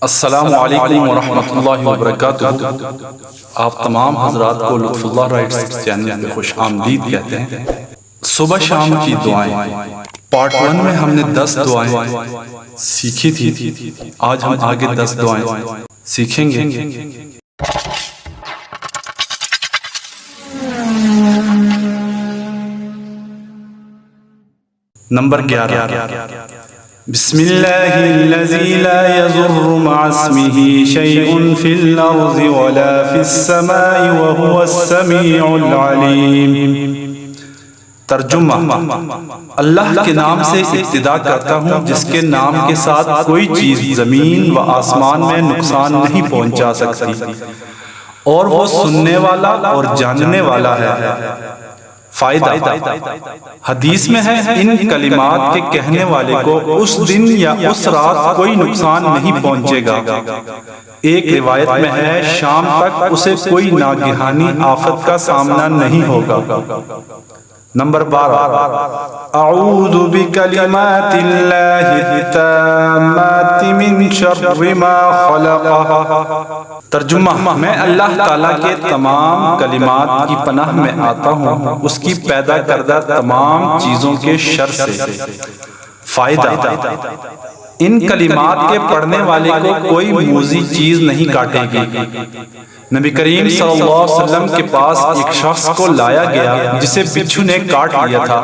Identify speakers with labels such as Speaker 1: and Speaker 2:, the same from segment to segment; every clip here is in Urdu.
Speaker 1: السلام علیکم ورحمۃ اللہ وبرکاتہ۔ آپ تمام حضرات کو لطف اللہ رائٹس چینل پہ خوش آمدید کہتے ہیں۔ صبح شام کی دعائیں پارٹ 1 میں ہم نے 10 دعائیں سیکھی تھی، آج ہم آگے 10 دعائیں سیکھیں گے۔ نمبر 11، بسم اللہ الذی لا یضر مع اسمہ شیء فی الارض ولا فی السماء وهو السمیع العلیم۔ ترجمہ، اللہ کے نام سے ابتدا کرتا ہوں جس کے نام کے ساتھ کوئی چیز زمین و آسمان میں نقصان نہیں پہنچا سکتی، اور وہ سننے والا اور جاننے والا ہے۔ فائدہ، حدیث میں ہے ان کلمات کے کہنے والے کو اس دن یا اس رات کوئی نقصان نہیں پہنچے گا۔ ایک روایت میں ہے شام تک اسے کوئی ناگہانی آفت کا سامنا نہیں ہوگا۔ نمبر 12، اعوذ بکلمات اللہ التامات من شر ما خلق۔ ترجمہ، میں اللہ تعالیٰ کے تمام کلمات کی پناہ میں آتا ہوں اس کی پیدا کردہ تمام چیزوں کے شر سے۔ فائدہ، ان کلمات کے پڑھنے والے کو کوئی موذی چیز نہیں کاٹے گی۔ نبی کریم صلی اللہ علیہ وسلم کے پاس ایک شخص کو لایا گیا جسے بچھو نے کاٹ لیا تھا۔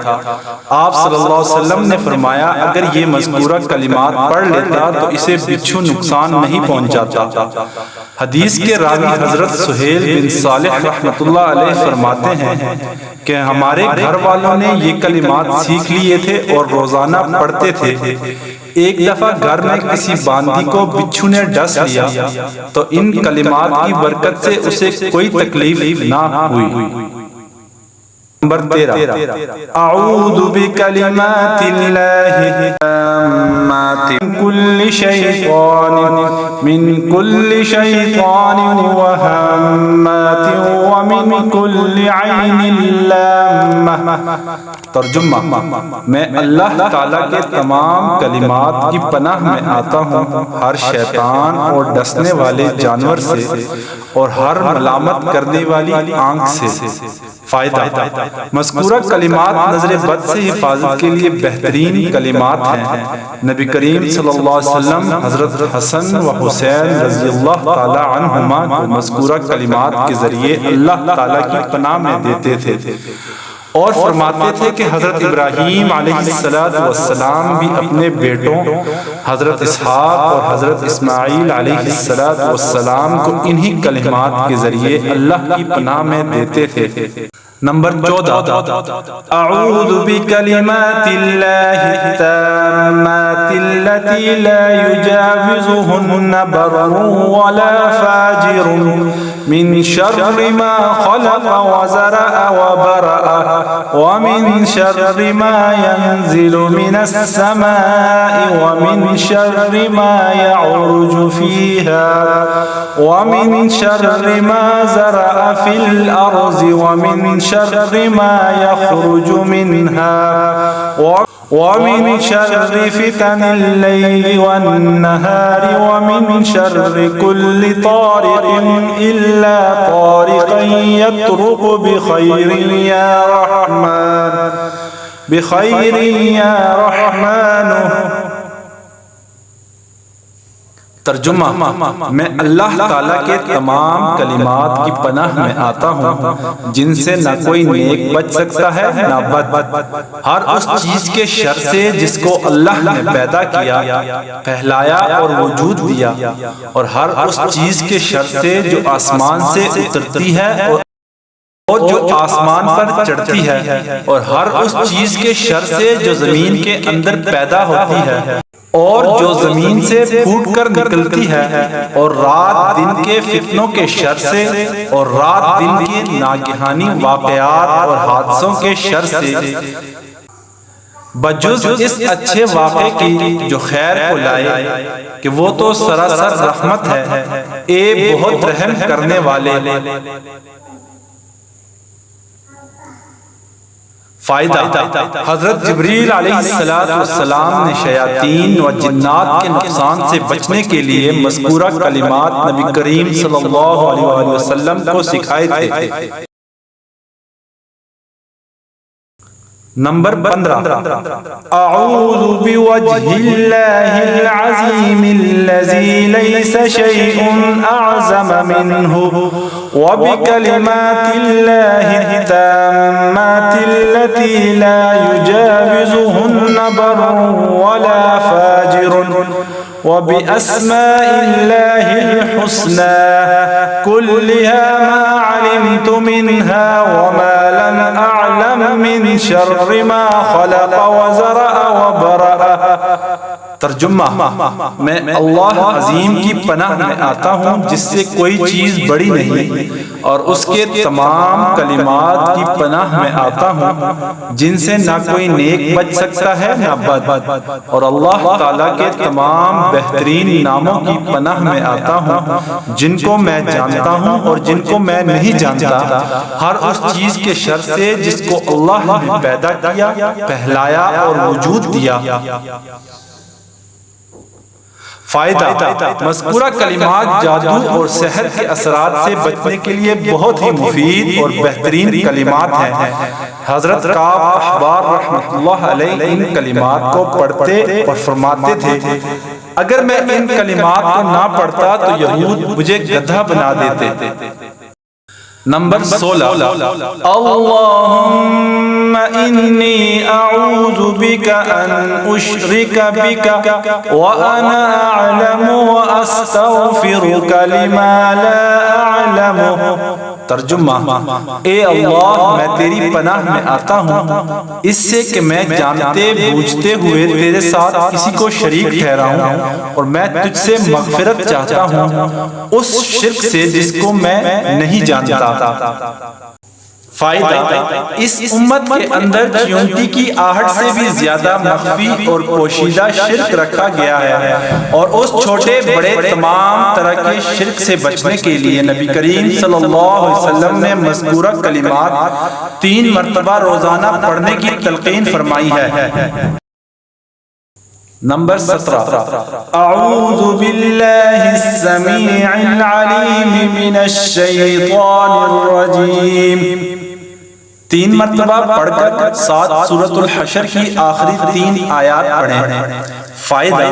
Speaker 1: آپ صلی اللہ علیہ وسلم نے فرمایا اگر یہ مذکورہ کلمات پڑھ لیتا تو اسے بچھو نقصان نہیں پہنچاتا۔ حدیث کے راوی حضرت سہیل بن صالح رحمۃ اللہ علیہ فرماتے ہیں کہ ہمارے گھر والوں نے یہ کلمات سیکھ لیے تھے اور روزانہ پڑھتے تھے۔ ایک دفعہ گھر میں کسی باندی کو بچھو نے ڈس لیا تو ان کلمات کی برکت سے اسے کوئی تکلیف نہ ہوئی۔ نمبر 13، اعوذ بکلمات اللہ التامات من کل شیطان وہمات ومن کل عین لامہ۔ ترجمہ، میں اللہ تعالیٰ کے تمام کلمات کی پناہ میں آتا ہوں ہر شیطان اور ڈسنے والے جانور سے اور ہر ملامت کرنے والی آنکھ سے۔ فائدہ، مذکورہ کلمات نظر بد سے حفاظت کے لیے بہترین کلمات ہیں۔ نبی کریم صلی اللہ علیہ وسلم حضرت حسن و حسین رضی اللہ تعالی عنہما کو مذکورہ کلمات کے ذریعے اللہ تعالیٰ کی پناہ میں دیتے تھے اور فرماتے تھے کہ حضرت ابراہیم علیہ السلام بھی اپنے بیٹوں حضرت اسحاق اور حضرت اسماعیل علیہ السلام کو انہی کلمات کے ذریعے اللہ کی پناہ میں دیتے تھے۔ نمبر 14، اعوذ بکلمات اللہ التامات التي لا يجاوزهن بر ولا فاجر من شر ما خلق وزرع وبرأ ومن شر ما ينزل من السماء ومن شر ما يعرج فيها ومن شر ما زرع في الأرض ومن شر ما يخرج منها ومن شر فتن الليل والنهار ومن شر كل طارق إلا طارقا يطرق بخير يا رحمن بخير يا رحمن۔ ترجمہ، میں اللہ تعالیٰ کے تمام کلمات کی پناہ میں آتا ہوں جن سے نہ کوئی نیک بچ سکتا ہے نہ بد، ہر اس چیز کے شر سے جس کو اللہ نے پیدا کیا، پھیلایا اور وجود دیا، اور ہر اس چیز کے شر سے جو آسمان سے اترتی ہے اور جو آسمان پر چڑھتی ہے، اور ہر اس چیز کے شر سے جو زمین کے اندر پیدا ہوتی ہے اور جو زمین سے پھوٹ کر نکلتی ہے، اور رات دن کے فتنوں کے شر سے اور رات دن کے ناگہانی واقعات اور حادثوں کے شر سے، بجز اس اچھے واقعے کی جو خیر کو لائے کہ وہ تو سراسر رحمت ہے، اے بہت رحم کرنے والے۔ فائدہ: حضرت جبریل علیہ السلام نے شیاطین و جنات کے نقصان سے بچنے کے لیے مذکورہ کلمات نبی کریم صلی اللہ علیہ وسلم کو سکھائے تھے۔ نمبر 15، اعوذ بوجہ اللہ العظیم الذی لیس شیء اعظم منہ وبکلمات اللہ التامات التي لا يجاوزهن بر ولا فاجر وبأسماء الله الحسنى كلها ما علمت منها وما لم أعلم من شر ما خلق وزرع وبرأ۔ ترجمہ: میں اللہ عظیم کی پناہ میں آتا ہوں جس سے کوئی چیز بڑی نہیں، اور اس کے تمام کلمات کی پناہ میں آتا ہوں جن سے نہ کوئی نیک بچ سکتا ہے نہ بد، اور اللہ تعالیٰ کے تمام بہترین ناموں کی پناہ میں آتا ہوں جن کو میں جانتا ہوں اور جن کو میں نہیں جانتا، ہر اس چیز کے شر سے جس کو اللہ نے پیدا کیا، پہلایا اور وجود دیا۔ فائدہ: مذکورہ کلمات جادو اور سحر کے اثرات سے بچنے کے لیے بہت ہی مفید اور بہترین کلمات ہیں۔ حضرت کعب احبار رحمۃ اللہ علیہ ان کلمات کو پڑھتے اور فرماتے تھے، اگر میں ان کلمات کو نہ پڑھتا تو یہود مجھے گدھا بنا دیتے۔ نمبر 16، اللہم انی اعوذ بک ان اشرک بک وانا اعلم واستغفرک لما لا اعلم۔ ترجمہ: اے اللہ، میں تیری پناہ میں آتا ہوں اس سے کہ میں جانتے بوجھتے ہوئے تیرے ساتھ کسی کو شریک ٹھہراؤں، اور میں تجھ سے مغفرت چاہتا ہوں اس شرک سے جس کو میں نہیں جانتا۔ فائدہ: اس امت کے اندر چیونٹی کی آہٹ سے بھی زیادہ مخفی اور پوشیدہ شرک رکھا گیا ہے، اور اس چھوٹے بڑے تمام طرح کے شرک سے بچنے کے لیے نبی کریم صلی اللہ علیہ وسلم نے مذکورہ کلمات 3 مرتبہ روزانہ پڑھنے کی تلقین فرمائی ہے۔ نمبر 17، اعوذ باللہ السمیع العلیم من الشیطان الرجیم۔ 3 مرتبہ پڑھ کر 7 سورۃ الحشر کی آخری 3 آیات پڑھیں۔ فائدہ: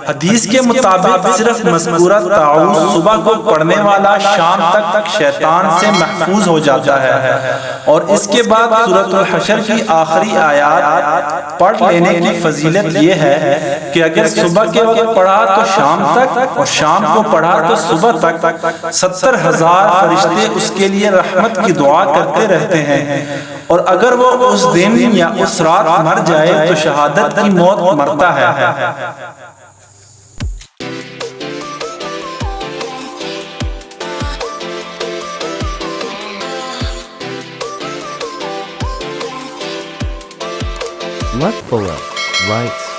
Speaker 1: حدیث کے مطابق صرف مذکورہ تعوذ صبح کو پڑھنے والا شام تک شیطان سے محفوظ ہو جاتا ہے، اور اس کے بعد سورۃ الحشر کی آخری آیات پڑھ لینے کی فضیلت یہ ہے کہ اگر صبح کے وقت پڑھا تو شام تک، اور شام کو پڑھا تو صبح تک 70,000 فرشتے اس کے لیے رحمت کی دعا کرتے رہتے ہیں، اور اگر وہ اس دن یا اس رات مر جائے تو شہادت کی موت مرتا ہے۔
Speaker 2: Left below, right